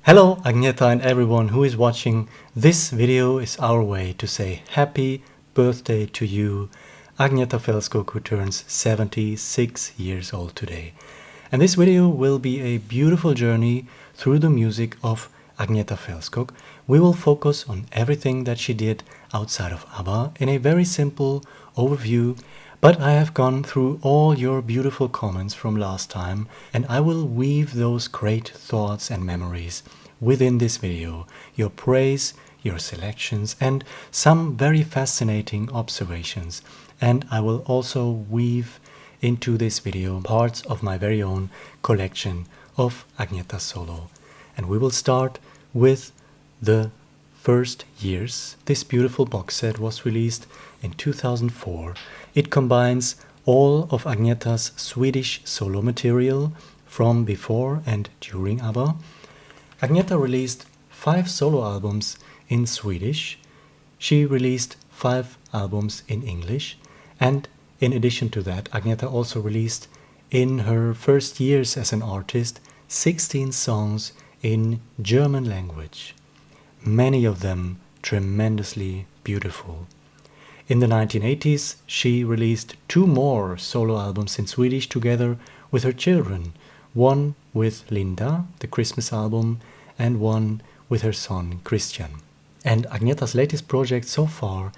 Hello Agnetha and everyone who is watching. This video is our way to say happy birthday to you, Agnetha Fältskog, who turns 76 years old today. And this video will be a beautiful journey through the music of Agnetha Fältskog. We will focus on everything that she did outside of ABBA in a very simple overview. But I have gone through all your beautiful comments from last time, and I will weave those great thoughts and memories within this video. Your praise, your selections, and some very fascinating observations. And I will also weave into this video parts of my very own collection of Agnetha solo. And we will start with the first years. This beautiful box set was released in 2004. It combines all of Agnetha's Swedish solo material from before and during ABBA. Agnetha released 5 solo albums in Swedish. She released 5 albums in English. And in addition to that, Agnetha also released in her first years as an artist 16 songs in German language. Many of them tremendously beautiful. In the 1980s, she released 2 more solo albums in Swedish together with her children, one with Linda, the Christmas album, and one with her son Christian. And Agnetha's latest project so far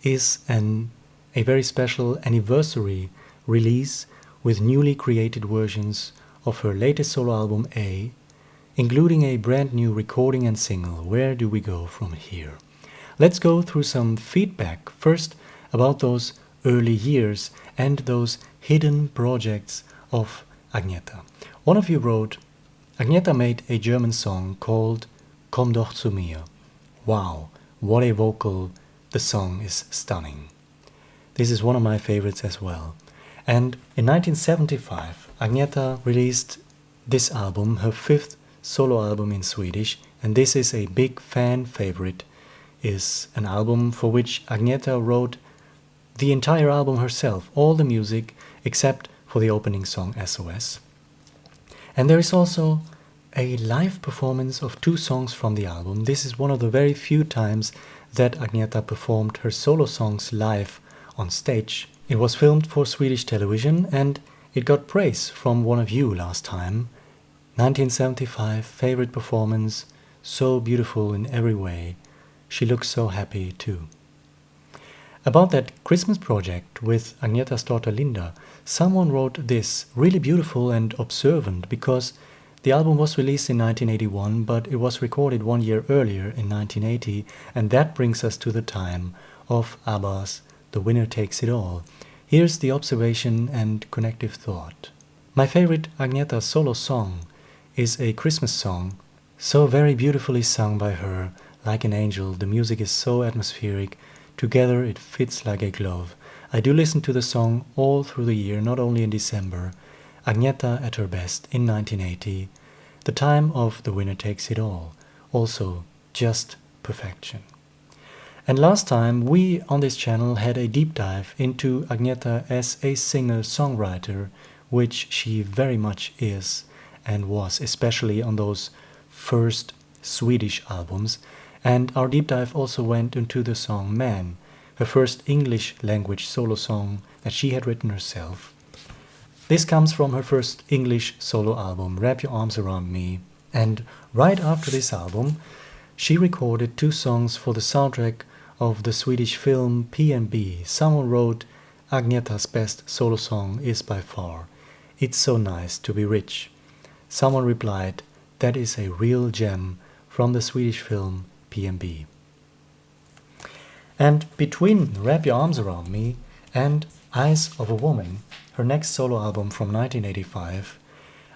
is a very special anniversary release with newly created versions of her latest solo album A, including a brand new recording and single, Where Do We Go From Here? Let's go through some feedback first about those early years and those hidden projects of Agnetha. One of you wrote, Agnetha made a German song called Komm doch zu mir. Wow, what a vocal, the song is stunning. This is one of my favorites as well. And in 1975, Agnetha released this album, her 5th solo album in Swedish, and this is a big fan favorite. Is an album for which Agnetha wrote the entire album herself, all the music except for the opening song SOS. And there is also a live performance of 2 songs from the album. This is one of the very few times that Agnetha performed her solo songs live on stage. It was filmed for Swedish television and it got praise from one of you last time. 1975 favorite performance, so beautiful in every way. She looks so happy too. About that Christmas project with Agnetha's daughter Linda, someone wrote this, really beautiful and observant, because the album was released in 1981, but it was recorded 1 year earlier in 1980, and that brings us to the time of ABBA's The Winner Takes It All. Here's the observation and connective thought. My favorite Agnetha solo song is a Christmas song, so very beautifully sung by her, like an angel. The music is so atmospheric. Together it fits like a glove. I do listen to the song all through the year, not only in December. Agnetha at her best in 1980, the time of The Winner Takes It All, also just perfection. And last time we on this channel had a deep dive into Agnetha as a singer-songwriter, which she very much is and was, especially on those first Swedish albums. And our deep dive also went into the song Man, her first English language solo song that she had written herself. This comes from her first English solo album, Wrap Your Arms Around Me. And right after this album, she recorded 2 songs for the soundtrack of the Swedish film P&B. Someone wrote, Agnetha's best solo song is by far It's So Nice to Be Rich. Someone replied, that is a real gem from the Swedish film P&B. And between Wrap Your Arms Around Me and Eyes of a Woman, her next solo album from 1985,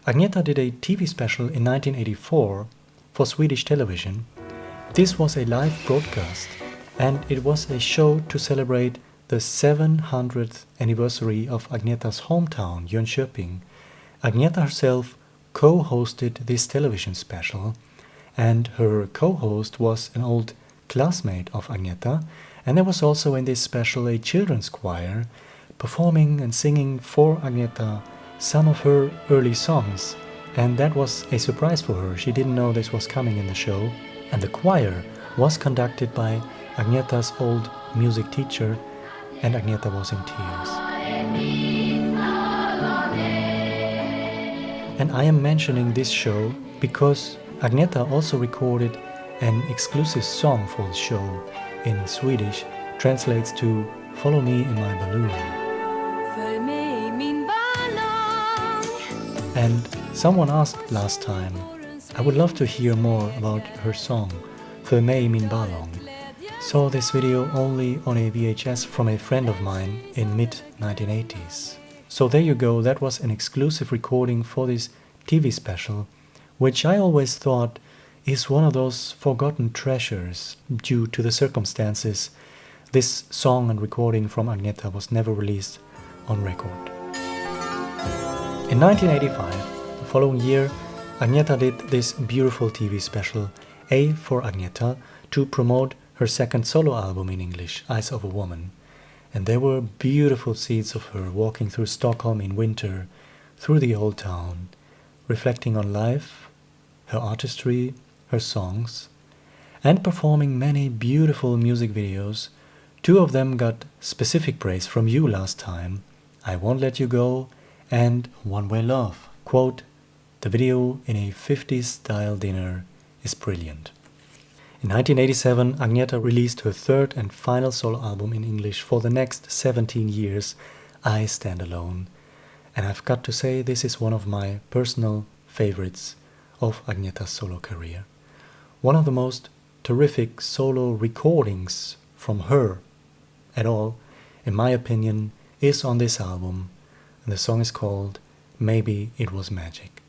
Agnetha did a TV special in 1984 for Swedish television. This was a live broadcast and it was a show to celebrate the 700th anniversary of Agnetha's hometown, Jönköping. Agnetha herself co-hosted this television special, and her co-host was an old classmate of Agnetha, and there was also in this special a children's choir performing and singing for Agnetha some of her early songs, and that was a surprise for her. She didn't know this was coming in the show. And the choir was conducted by Agnetha's old music teacher, and Agnetha was in tears. And I am mentioning this show because Agnetha also recorded an exclusive song for the show in Swedish, translates to "Follow Me in My Balloon." And someone asked last time, I would love to hear more about her song, "För mig min ballong." Saw this video only on a VHS from a friend of mine in mid-1980s. So there you go, that was an exclusive recording for this TV special, which I always thought is one of those forgotten treasures due to the circumstances. This song and recording from Agnetha was never released on record. In 1985, the following year, Agnetha did this beautiful TV special, A for Agnetha, to promote her second solo album in English, Eyes of a Woman. And there were beautiful scenes of her walking through Stockholm in winter, through the old town, reflecting on life, her artistry, her songs, and performing many beautiful music videos. Two of them got specific praise from you last time, I Won't Let You Go and One Way Love. Quote, "The video in a 50s style dinner is brilliant." In 1987, Agnetha released her third and final solo album in English for the next 17 years, I Stand Alone. And I've got to say, this is one of my personal favorites of Agnetha's solo career. One of the most terrific solo recordings from her at all, in my opinion, is on this album. And the song is called Maybe It Was Magic.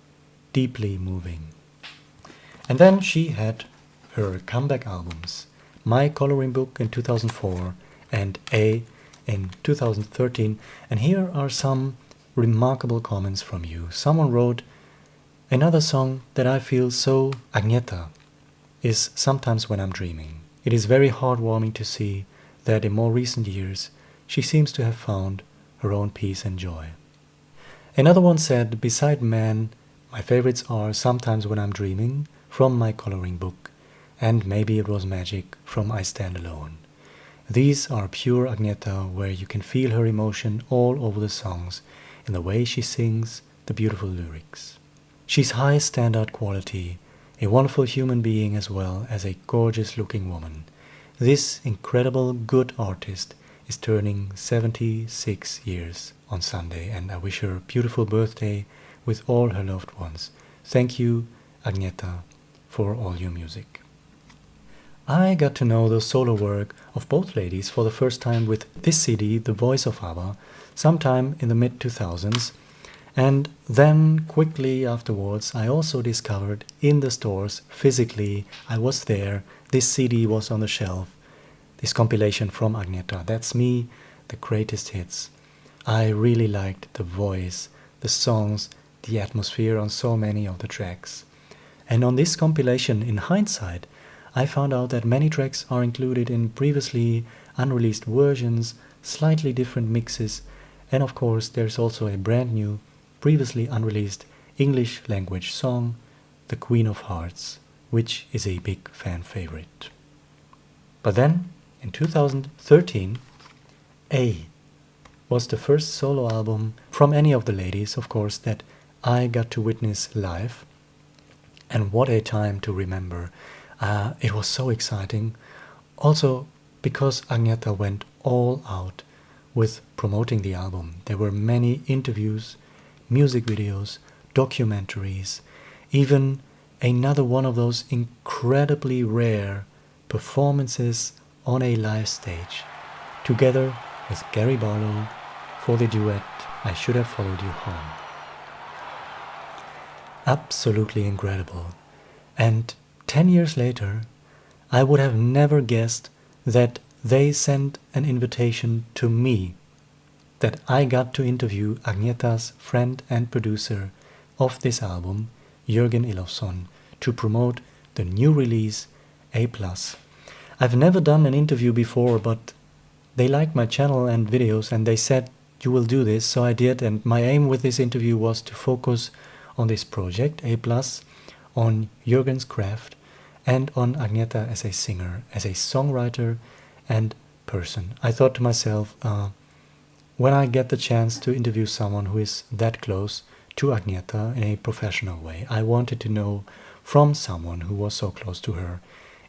Deeply moving. And then she had her comeback albums, My Coloring Book in 2004 and A in 2013. And here are some remarkable comments from you. Someone wrote, "Another song that I feel so Agnetha is Sometimes When I'm Dreaming. It is very heartwarming to see that in more recent years she seems to have found her own peace and joy." Another one said, "Beside Man, my favorites are Sometimes When I'm Dreaming from My Coloring Book and Maybe It Was Magic from I Stand Alone. These are pure Agnetha, where you can feel her emotion all over the songs in the way she sings, the beautiful lyrics. She's high standard quality, a wonderful human being as well as a gorgeous looking woman. This incredible good artist is turning 76 years on Sunday, and I wish her a beautiful birthday with all her loved ones. Thank you, Agnetha, for all your music." I got to know the solo work of both ladies for the first time with this CD, The Voice of ABBA, sometime in the mid-2000s. And then quickly afterwards I also discovered in the stores, physically, I was there, this CD was on the shelf, this compilation from Agnetha, That's Me, the greatest hits. I really liked the voice, the songs, the atmosphere on so many of the tracks. And on this compilation, in hindsight, I found out that many tracks are included in previously unreleased versions, slightly different mixes, and of course there's also a brand new, previously unreleased English language song, The Queen of Hearts, which is a big fan favorite. But then, in 2013, A was the first solo album from any of the ladies, of course, that I got to witness live. And what a time to remember. It was so exciting. Also, because Agnetha went all out with promoting the album. There were many interviews, music videos, documentaries, even another one of those incredibly rare performances on a live stage, together with Gary Barlow for the duet I Should Have Followed You Home. Absolutely incredible. And 10 years later, I would have never guessed that they sent an invitation to me, that I got to interview Agnetha's friend and producer of this album, Jörgen Ilofsson, to promote the new release, A+. I've never done an interview before, but they liked my channel and videos and they said, "You will do this," so I did, and my aim with this interview was to focus on this project, A+, on Jürgen's craft, and on Agnetha as a singer, as a songwriter and person. I thought to myself, when I get the chance to interview someone who is that close to Agnetha in a professional way, I wanted to know from someone who was so close to her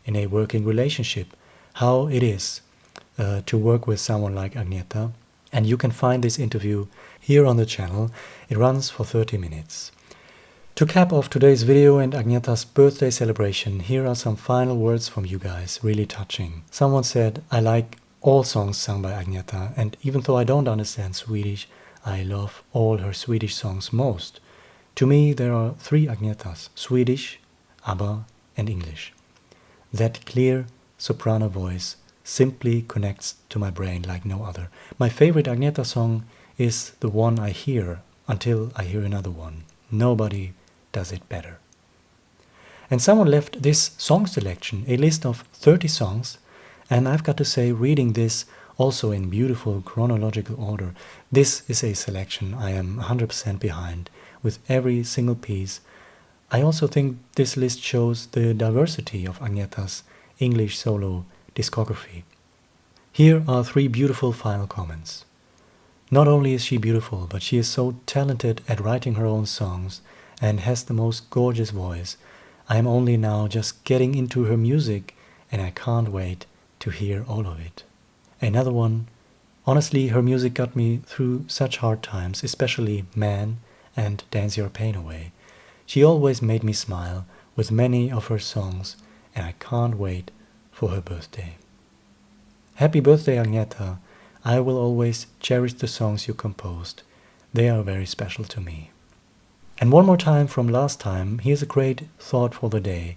in a working relationship how it is to work with someone like Agnetha. And you can find this interview here on the channel. It runs for 30 minutes. To cap off today's video and Agnetha's birthday celebration, here are some final words from you guys, really touching. Someone said, I like all songs sung by Agnetha, and even though I don't understand Swedish, I love all her Swedish songs most. To me, there are three Agnethas: Swedish, ABBA, and English. That clear soprano voice simply connects to my brain like no other. My favorite Agnetha song is the one I hear until I hear another one. Nobody does it better. And someone left this song selection, a list of 30 songs, and I've got to say, reading this also in beautiful chronological order, this is a selection I am 100% behind with every single piece. I also think this list shows the diversity of Agnetha's English solo discography. Here are three beautiful final comments. Not only is she beautiful, but she is so talented at writing her own songs and has the most gorgeous voice. I am only now just getting into her music and I can't wait to hear all of it. Another one, honestly, her music got me through such hard times, especially Man and Dance Your Pain Away. She always made me smile with many of her songs and I can't wait for her birthday. Happy birthday, Agnetha. I will always cherish the songs you composed. They are very special to me. And one more time from last time, here's a great thought for the day.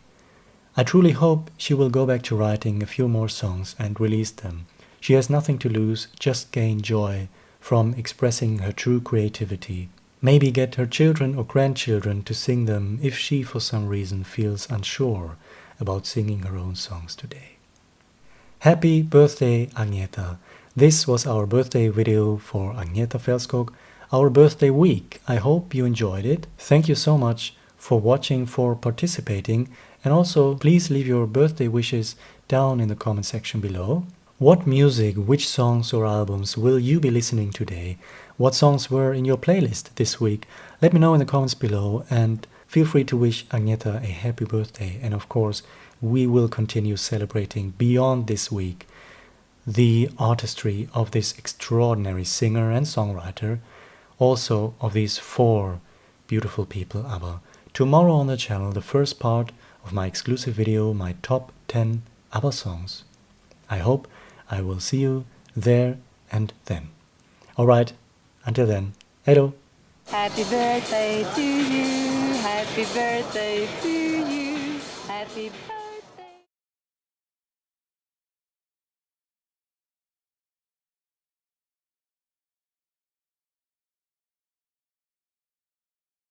I truly hope she will go back to writing a few more songs and release them. She has nothing to lose, just gain joy from expressing her true creativity. Maybe get her children or grandchildren to sing them if she for some reason feels unsure about singing her own songs today. Happy birthday, Agnetha. This was our birthday video for Agnetha Fältskog, our birthday week. I hope you enjoyed it. Thank you so much for watching, for participating, and also please leave your birthday wishes down in the comment section below. What music, which songs or albums will you be listening today? What songs were in your playlist this week? Let me know in the comments below, and feel free to wish Agnetha a happy birthday. And of course, we will continue celebrating beyond this week the artistry of this extraordinary singer and songwriter, also of these four beautiful people, ABBA. Tomorrow on the channel, the first part of my exclusive video, my top 10 ABBA songs. I hope I will see you there and then. Alright, until then, hello! Happy birthday to you, happy birthday to you, happy birthday.